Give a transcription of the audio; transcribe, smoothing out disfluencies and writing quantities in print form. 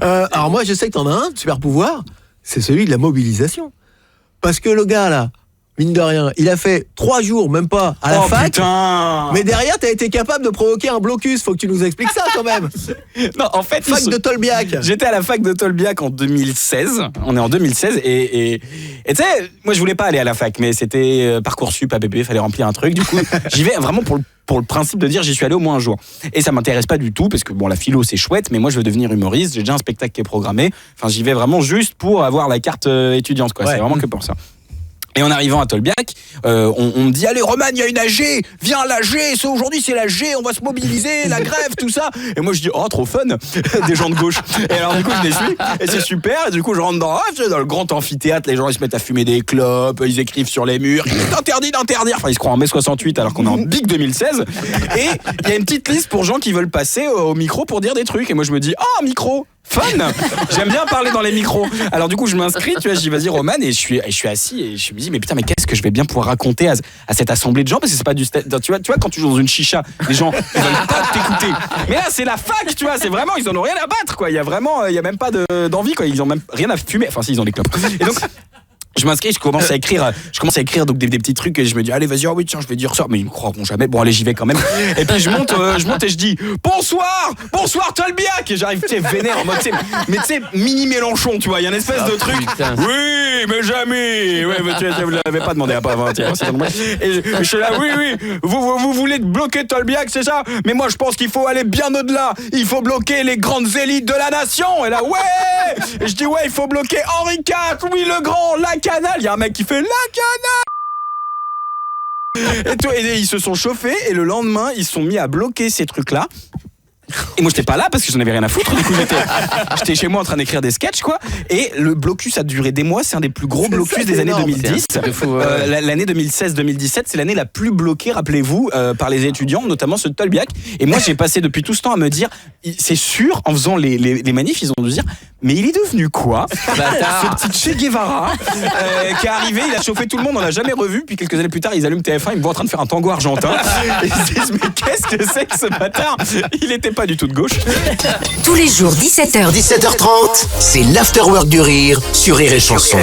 Alors moi, je sais que t'en as un, super pouvoir, c'est celui de la mobilisation. Parce que le gars, là, mine de rien, il a fait 3 jours, même pas, à la fac. Putain. Mais derrière, t'as été capable de provoquer un blocus. Faut que tu nous expliques ça, quand même. Non, en fait, Fac de Tolbiac. J'étais à la fac de Tolbiac en 2016. On est en 2016 et tu sais, moi je voulais pas aller à la fac, mais c'était Parcoursup, ABB, fallait remplir un truc. Du coup, j'y vais vraiment pour le principe de dire j'y suis allé au moins un jour. Et ça m'intéresse pas du tout parce que bon, la philo c'est chouette, mais moi je veux devenir humoriste. J'ai déjà un spectacle qui est programmé. Enfin, j'y vais vraiment juste pour avoir la carte étudiante, quoi. Ouais. C'est vraiment que pour ça. Et en arrivant à Tolbiac, on me dit allez Roman, il y a une AG, viens l'AG, aujourd'hui c'est l'AG, on va se mobiliser, la grève, tout ça. Et moi je dis oh trop fun, des gens de gauche. Et alors du coup je les suis et c'est super. Et du coup je rentre dans le grand amphithéâtre, les gens ils se mettent à fumer des clopes, ils écrivent sur les murs, il est interdit d'interdire. Enfin ils se croient en mai 68 alors qu'on est en Big 2016. Et il y a une petite liste pour gens qui veulent passer au micro pour dire des trucs. Et moi je me dis oh micro. Fun. J'aime bien parler dans les micros. Alors du coup je m'inscris, tu vois, je dis vas-y Roman et je suis assis et je me dis mais putain mais qu'est-ce que je vais bien pouvoir raconter à cette assemblée de gens parce que c'est pas du tu vois quand tu joues dans une chicha, les gens ils veulent pas t'écouter. Mais là c'est la fac, tu vois, c'est vraiment ils en ont rien à battre quoi. Il y a même pas d'envie quoi, ils ont même rien à fumer. Enfin si ils ont des clopes. Et donc je m'inscris, je commence à écrire donc des petits trucs et je me dis allez vas-y, oh oui tiens je vais dire ça, mais ils me croiront jamais. Bon allez j'y vais quand même. Et puis je monte et je dis bonsoir Tolbiac, et j'arrive tu sais vénère en mode mais tu sais mini Mélenchon, tu vois, il y a une espèce de truc. Putain. Oui mais jamais. Ouais mais tu vous l'avez pas demandé à pas avant-hier. Et je suis là oui vous voulez bloquer Tolbiac, c'est ça, mais moi je pense qu'il faut aller bien au-delà. Il faut bloquer les grandes élites de la nation. Et là ouais. Et je dis ouais il faut bloquer Henri IV, Louis le Grand, la Canal, il y a un mec qui fait la Canal. Et ils se sont chauffés et le lendemain ils se sont mis à bloquer ces trucs-là. Et moi j'étais pas là parce que j'en avais rien à foutre. Du coup j'étais chez moi en train d'écrire des sketchs quoi. Et le blocus a duré des mois. C'est un des plus gros blocus des années 2010. L'année 2016-2017 c'est l'année la plus bloquée, rappelez-vous, par les étudiants, notamment ceux de Tolbiac. Et moi j'ai passé depuis tout ce temps à me dire c'est sûr, en faisant les manifs ils ont dû dire mais il est devenu quoi ce petit Che Guevara qui est arrivé, il a chauffé tout le monde, on l'a jamais revu. Puis quelques années plus tard ils allument TF1, ils me voient en train de faire un tango argentin et ils se disent mais qu'est-ce que c'est que ce bâtard, il était pas du tout de gauche. Tous les jours 17h 17h30, c'est l'afterwork du rire sur Rire et Chanson.